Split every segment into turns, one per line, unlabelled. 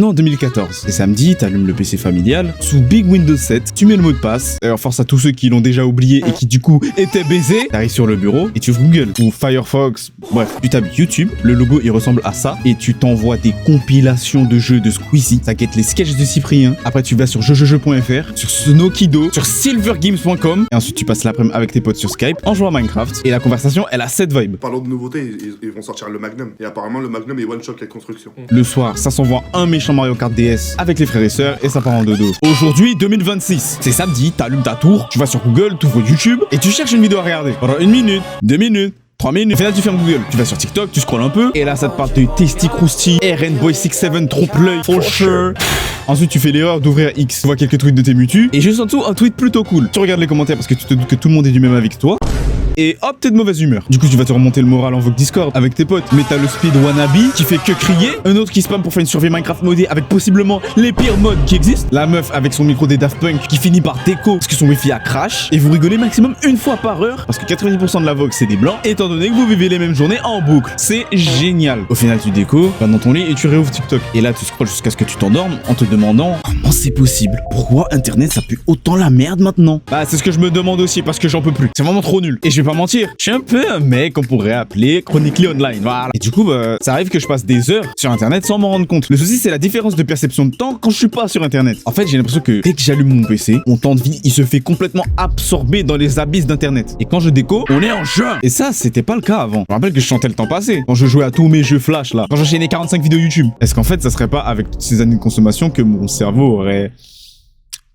Revenons en 2014. C'est samedi, t'allumes le PC familial. Sous Big Windows 7, tu mets le mot de passe. Alors force à tous ceux qui l'ont déjà oublié et qui du coup étaient baisés. T'arrives sur le bureau et tu ouvres Google ou Firefox. Bref, tu tapes YouTube. Le logo il ressemble à ça et tu t'envoies des compilations de jeux de Squeezie. Ça guette les sketchs de Cyprien. Après tu vas sur jeux.fr, sur Snokido, sur silvergames.com et ensuite tu passes l'après-midi avec tes potes sur Skype en jouant à Minecraft. Et la conversation elle a cette vibe.
Parlons de nouveautés, ils vont sortir le Magnum. Et apparemment le Magnum est one shot les constructions.
Le soir, ça s'envoie un méchant Mario Kart DS avec les frères et sœurs et ça part en dodo. Aujourd'hui, 2026, c'est samedi, t'allumes ta tour, tu vas sur Google, t'ouvres YouTube et tu cherches une vidéo à regarder. Pendant 1 minute, 2 minutes, 3 minutes. Au final, tu fermes Google. Tu vas sur TikTok, tu scrolles un peu. Et là, ça te parle de Tasty Krusty, RN-Boy67, trompe-l'œil, for sure. Ensuite, tu fais l'erreur d'ouvrir X. Tu vois quelques tweets de tes mutus. Et juste en dessous, un tweet plutôt cool. Tu regardes les commentaires parce que tu te doutes que tout le monde est du même avis que toi. Et hop, t'es de mauvaise humeur. Du coup, tu vas te remonter le moral en vogue Discord avec tes potes. Mais t'as le speed wannabe qui fait que crier. Un autre qui spam pour faire une survie Minecraft modée avec possiblement les pires modes qui existent. La meuf avec son micro des Daft Punk qui finit par déco parce que son wifi a crash. Et vous rigolez maximum une fois par heure parce que 90% de la vogue c'est des blancs. Étant donné que vous vivez les mêmes journées en boucle. C'est génial. Au final, tu déco, vas dans ton lit et tu réouvres TikTok. Et là, tu scrolles jusqu'à ce que tu t'endormes en te demandant comment c'est possible. Pourquoi Internet ça pue autant la merde maintenant? Bah, c'est ce que je me demande aussi parce que j'en peux plus. C'est vraiment trop nul. Et je vais pas mentir. Je suis un peu un mec qu'on pourrait appeler chronically online, voilà. Et du coup, ça arrive que je passe des heures sur internet sans m'en rendre compte. Le souci, c'est la différence de perception de temps quand je suis pas sur internet. En fait, j'ai l'impression que dès que j'allume mon PC, mon temps de vie, il se fait complètement absorber dans les abysses d'internet. Et quand je déco, on est en juin. Et ça, c'était pas le cas avant. Je me rappelle que je chantais le temps passé. Quand je jouais à tous mes jeux flash, là. Quand j'enchaînais 45 vidéos YouTube. Est-ce qu'en fait, ça serait pas avec toutes ces années de consommation que mon cerveau aurait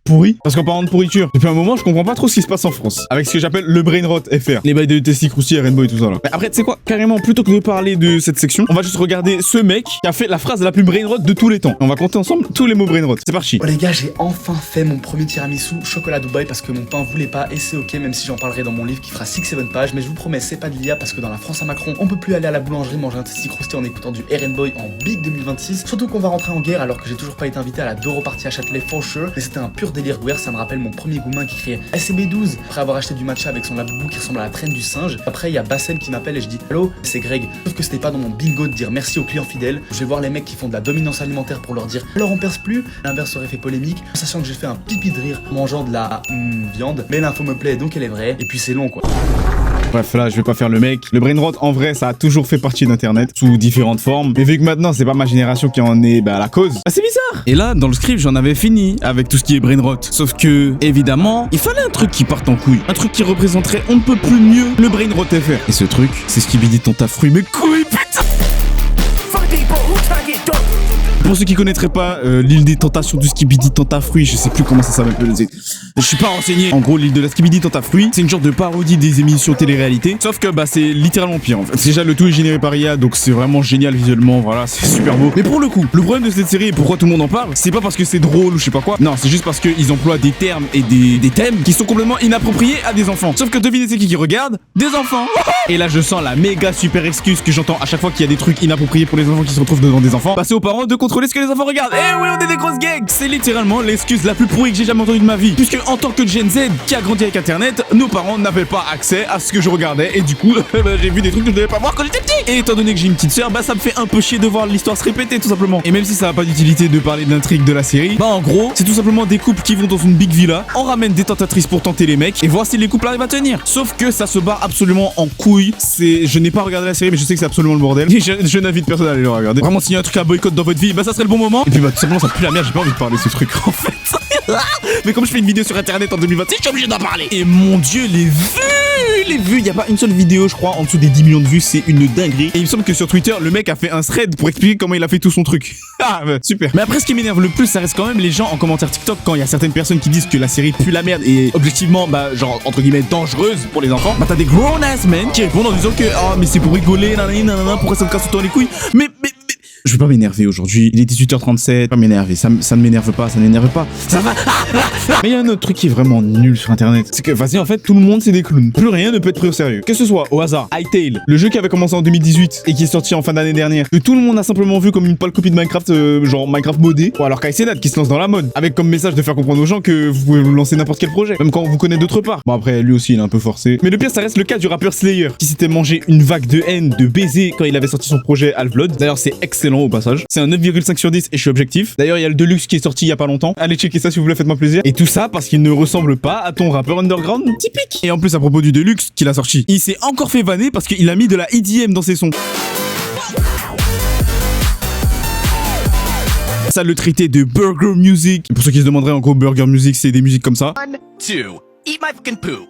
pourri? Parce qu'en parlant de pourriture, depuis un moment, je comprends pas trop ce qui se passe en France. Avec ce que j'appelle le brain rot FR. Les bails de Tasty Krusty, RN-Boy et tout ça là. Mais après, tu sais quoi? Carrément, plutôt que de parler de cette section, on va juste regarder ce mec qui a fait la phrase la plus brain rot de tous les temps. Et on va compter ensemble tous les mots brain rot. C'est parti.
Bon les gars, j'ai enfin fait mon premier tiramisu chocolat Dubaï parce que mon pain voulait pas et c'est ok même si j'en parlerai dans mon livre qui fera 6-7 pages. Mais je vous promets, c'est pas de l'IA parce que dans la France à Macron, on peut plus aller à la boulangerie manger un Tasty Krusty en écoutant du RN-Boy en Big 2026. Surtout qu'on va rentrer en guerre alors que j'ai toujours pas été invité à la Doro Party à Châtelet for sure. Mais c'était un pur délire guerre, ça me rappelle mon premier goumin qui criait SCB12 après avoir acheté du matcha avec son laboubou qui ressemble à la traîne du singe. Après il y a Bassem qui m'appelle et je dis allô, c'est Greg. Sauf que c'était pas dans mon bingo de dire merci aux clients fidèles. Je vais voir les mecs qui font de la dominance alimentaire pour leur dire alors on perce plus. L'inverse aurait fait polémique, sachant que j'ai fait un pipi de rire en mangeant de la viande. Mais l'info me plaît donc elle est vraie et puis c'est long quoi.
Bref, là, je vais pas faire le mec. Le brain rot, en vrai, ça a toujours fait partie d'Internet, sous différentes formes. Mais vu que maintenant, c'est pas ma génération qui en est la cause, c'est bizarre. Et là, dans le script, j'en avais fini avec tout ce qui est brain rot. Sauf que, évidemment, il fallait un truc qui parte en couille. Un truc qui représenterait on ne peut plus mieux le brain rot FR. Et ce truc, c'est ce qui dit ton tafruit. Mais couille, putain! Pour ceux qui connaîtraient pas l'île des tentations du Skibidi Tentafruit, je sais plus comment ça s'appelle. Je suis pas renseigné. En gros, l'île de la Skibidi Tentafruit, c'est une genre de parodie des émissions télé-réalité. Sauf que c'est littéralement pire en fait. Déjà, le tout est généré par IA, donc c'est vraiment génial visuellement. Voilà, c'est super beau. Mais pour le coup, le problème de cette série et pourquoi tout le monde en parle, c'est pas parce que c'est drôle ou je sais pas quoi. Non, c'est juste parce qu'ils emploient des termes et des thèmes qui sont complètement inappropriés à des enfants. Sauf que devinez c'est qui regarde? Des enfants. Et là, je sens la méga super excuse que j'entends à chaque fois qu'il y a des trucs inappropriés pour les enfants qui se retrouvent devant des enfants. Passer aux parents de contrôler ce que les enfants regardent. Eh oui, on est des grosses gangs. C'est littéralement l'excuse la plus pourrie que j'ai jamais entendue de ma vie. Puisque en tant que Gen Z qui a grandi avec internet, nos parents n'avaient pas accès à ce que je regardais. Et du coup, j'ai vu des trucs que je devais pas voir quand j'étais petit. Et étant donné que j'ai une petite sœur, ça me fait un peu chier de voir l'histoire se répéter tout simplement. Et même si ça n'a pas d'utilité de parler de l'intrigue de la série, en gros, c'est tout simplement des couples qui vont dans une big villa, on ramène des tentatrices pour tenter les mecs et voir si les couples arrivent à tenir. Sauf que ça se barre absolument en couille. Je n'ai pas regardé la série, mais je sais que c'est absolument le bordel. Et je n'invite personne à aller le regarder. Vraiment, s'il y a un truc à boycott dans votre vie, ça serait le bon moment. Et puis tout simplement, ça pue la merde, j'ai pas envie de parler de ce truc en fait. Mais comme je fais une vidéo sur internet en 2026, je suis obligé d'en parler. Et mon dieu, les vues, il y a pas une seule vidéo, je crois, en dessous des 10 millions de vues, c'est une dinguerie. Et il me semble que sur Twitter, le mec a fait un thread pour expliquer comment il a fait tout son truc. Ah, super. Mais après, ce qui m'énerve le plus, ça reste quand même les gens en commentaire TikTok quand il y a certaines personnes qui disent que la série pue la merde et objectivement, genre, entre guillemets, dangereuse pour les enfants. T'as des grown ass men qui répondent en disant que, mais c'est pour rigoler, nanana, pourquoi ça me casse tout le temps les couilles? Mais je vais pas m'énerver aujourd'hui, il est 18h37, pas m'énerver, ça ne m'énerve pas, ça n'énerve pas, ça va. Mais il y a un autre truc qui est vraiment nul sur internet, c'est que vas-y en fait tout le monde c'est des clowns, plus rien ne peut être pris au sérieux. Que ce soit au hasard, Hytale, le jeu qui avait commencé en 2018 et qui est sorti en fin d'année dernière, que tout le monde a simplement vu comme une pâle copie de Minecraft, genre Minecraft modé, ou alors Kaizenat qui se lance dans la mode, avec comme message de faire comprendre aux gens que vous pouvez vous lancer n'importe quel projet, même quand on vous connaît d'autre part. Bon après lui aussi il est un peu forcé, mais le pire ça reste le cas du rappeur Slayer, qui s'était mangé une vague de haine, de baisers quand il avait sorti son projet Half-Blood. D'ailleurs c'est excellent excellent au passage. C'est un 9,5 sur 10 et je suis objectif. D'ailleurs, il y a le Deluxe qui est sorti il y a pas longtemps. Allez checker ça si vous voulez, faites-moi plaisir. Et tout ça parce qu'il ne ressemble pas à ton rappeur underground typique. Et en plus, à propos du Deluxe qu'il a sorti, il s'est encore fait vanner parce qu'il a mis de la EDM dans ses sons. Ça le traitait de burger music. Et pour ceux qui se demanderaient, en gros, burger music, c'est des musiques comme ça.
1, 2, eat my fucking poo.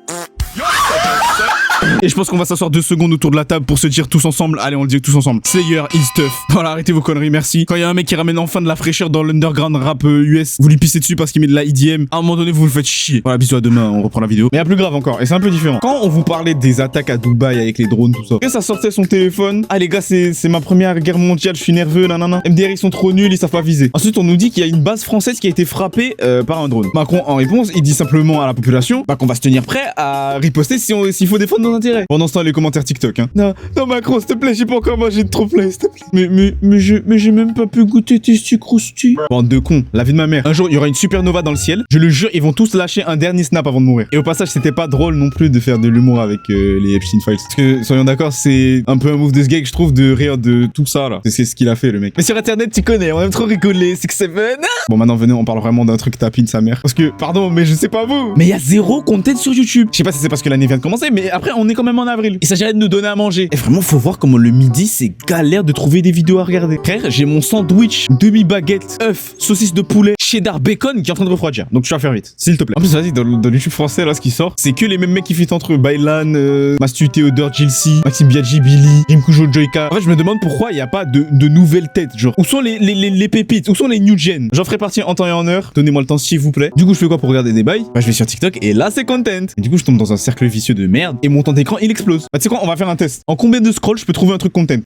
Et je pense qu'on va s'asseoir 2 secondes autour de la table pour se dire tous ensemble. Allez, on le dit tous ensemble. Slayer is tough. Voilà, arrêtez vos conneries, merci. Quand il y a un mec qui ramène enfin de la fraîcheur dans l'underground rap US, vous lui pissez dessus parce qu'il met de la EDM. À un moment donné, vous le faites chier. Voilà, bisous à demain, on reprend la vidéo. Mais il y a plus grave encore, et c'est un peu différent. Quand on vous parlait des attaques à Dubaï avec les drones, tout ça, et ça sortait son téléphone. Ah les gars, c'est ma première guerre mondiale, je suis nerveux, nanana. MDR, ils sont trop nuls, ils savent pas viser. Ensuite, on nous dit qu'il y a une base française qui a été frappée par un drone. Macron, en réponse, il dit simplement à la population qu'on va se tenir prêt à riposter s'il faut défendre nos intérêts. Pendant ce temps, les commentaires TikTok, hein. Non, Macron, s'il te plaît, j'ai pas encore mangé de trop plein, s'il te plaît. Mais j'ai même pas pu goûter tes sucroustis. Bande de cons, la vie de ma mère. Un jour, il y aura une supernova dans le ciel. Je le jure, ils vont tous lâcher un dernier snap avant de mourir. Et au passage, c'était pas drôle non plus de faire de l'humour avec les Epstein Files. Parce que, soyons d'accord, c'est un peu un move de ce gars que je trouve de rire de tout ça, là. C'est ce qu'il a fait, le mec. Mais sur Internet, tu connais, on aime trop rigoler, c'est que c'est fun. Bon, maintenant, venez, on parle vraiment d'un truc tapine sa mère. Parce que, pardon, mais je sais pas vous. Mais il y a zéro content sur YouTube. Je sais pas si c'est parce que l'année vient de commencer, mais après, on est quand même en avril. Il s'agirait de nous donner à manger. Et vraiment, faut voir comment le midi, c'est galère de trouver des vidéos à regarder. Frère, j'ai mon sandwich, demi-baguette, œuf, saucisse de poulet, cheddar, bacon qui est en train de refroidir. Donc, je vais faire vite, s'il te plaît. En plus, vas-y, dans le YouTube français, là, ce qui sort, c'est que les mêmes mecs qui fitent entre eux. Bailan, Mastu, Théodore, Jilcy, Maxime Biaggi, Billy, Rimkujo, Joyka. En fait, je me demande pourquoi il n'y a pas de nouvelles têtes. Genre, où sont les pépites? Où sont les new gen? J'en ferai partie en temps et en heure. Donnez-moi le temps, s'il vous plaît. Du coup, je fais quoi pour regarder des bails? Bah, je vais sur TikTok et là, c'est content. Et du coup, je tombe dans un cercle vicieux de merde et mon temps d'écran, il explose. Bah, tu sais quoi, on va faire un test. En combien de scrolls je peux trouver un truc content?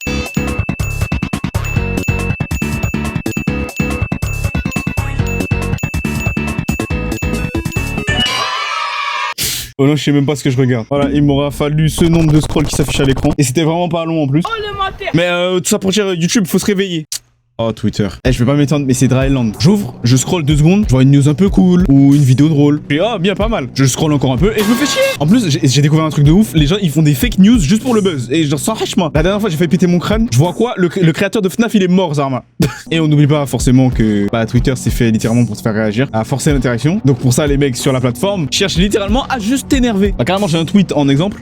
Oh non, je sais même pas ce que je regarde. Voilà, il m'aura fallu ce nombre de scrolls qui s'affichent à l'écran. Et c'était vraiment pas long en plus. Mais tout ça pour dire YouTube, faut se réveiller. Oh, Twitter. Eh, je vais pas m'étendre, mais c'est Dryland. J'ouvre, je scroll 2 secondes, je vois une news un peu cool ou une vidéo drôle. Et oh, bien pas mal. Je scroll encore un peu et je me fais chier. En plus, j'ai découvert un truc de ouf. Les gens, ils font des fake news juste pour le buzz. Et genre, sans franchement. La dernière fois, j'ai fait péter mon crâne. Je vois quoi? Le créateur de FNAF, il est mort, Zarma. Et on n'oublie pas forcément que Twitter, c'est fait littéralement pour se faire réagir, à forcer l'interaction. Donc pour ça, les mecs sur la plateforme cherchent littéralement à juste t'énerver. Bah, carrément, j'ai un tweet en exemple.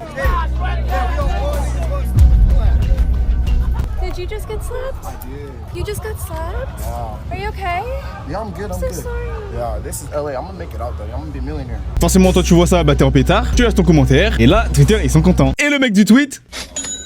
Did you just get slapped?
I did.
You just got slapped?
Yeah.
Are you okay?
Yeah, I'm good. I'm
So
good.
sorry.
Yeah, this is LA. I'm gonna make it out though. I'm gonna be a millionaire.
Forcément, toi, tu vois ça, bah t'es en pétard. Tu laisses ton commentaire. Et là, Twitter, ils sont contents. Et le mec du tweet...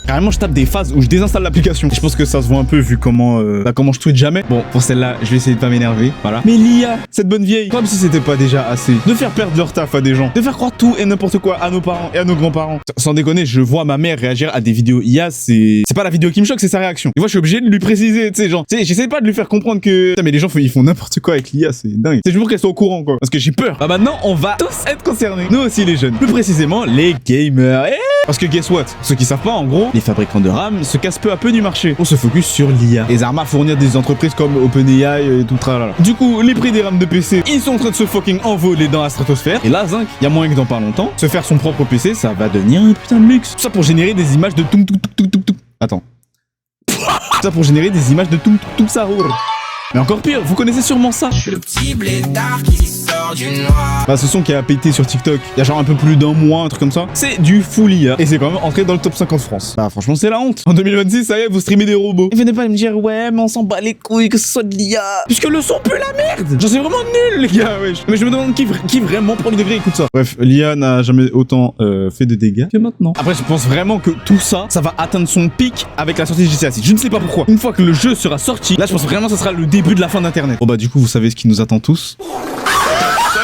Carrément, je tape des phases où je désinstalle l'application. Je pense que ça se voit un peu vu comment je tweete jamais. Bon, pour celle-là, je vais essayer de pas m'énerver. Voilà. Mais l'IA, cette bonne vieille, comme si c'était pas déjà assez de faire perdre leur taf à des gens, de faire croire tout et n'importe quoi à nos parents et à nos grands-parents. Sans déconner, je vois ma mère réagir à des vidéos IA. C'est pas la vidéo qui me choque, c'est sa réaction. Des fois, je suis obligé de lui préciser, tu sais, genre, tu sais, j'essaie pas de lui faire comprendre que. Putain, mais les gens, ils font n'importe quoi avec l'IA, c'est dingue. C'est juste pour qu'elle soit au courant, quoi. Parce que j'ai peur. Bah maintenant, on va tous être concernés. Nous aussi, les jeunes. Plus précisément, les gamers. Parce que guess what? Ceux qui savent pas, en gros, les fabricants de RAM se cassent peu à peu du marché. On se focus sur l'IA. Les armes à fournir des entreprises comme OpenAI et tout tralala. Du coup, les prix des RAM de PC, ils sont en train de se fucking envoler dans la stratosphère. Et là, zinc, y a moyen que dans pas longtemps, se faire son propre PC, ça va devenir un putain de luxe. Tout ça pour générer des images de tout. Attends. Tout ça pour générer des images de tout ça roule. Mais encore pire, vous connaissez sûrement ça.
Je suis le petit blédard qui sort du noir.
Bah, ce son qui a pété sur TikTok, il y a genre un peu plus d'un mois, un truc comme ça. C'est du full IA. Et c'est quand même entré dans le top 50 France. Bah, franchement, c'est la honte. En 2026, ça y est, vous streamez des robots. Et venez pas me dire, ouais, mais on s'en bat les couilles que ce soit de l'IA. Puisque le son pue la merde. Genre, c'est vraiment nul, les gars, wesh. Mais je me demande qui vraiment, pour le degré, écoute ça. Bref, l'IA n'a jamais autant fait de dégâts que maintenant. Après, je pense vraiment que tout ça, ça va atteindre son pic avec la sortie de GTA 6. Je ne sais pas pourquoi. Une fois que le jeu sera sorti, là, je pense vraiment que ça sera le début de la fin d'Internet. Bon, bah, du coup, vous savez ce qui nous attend tous.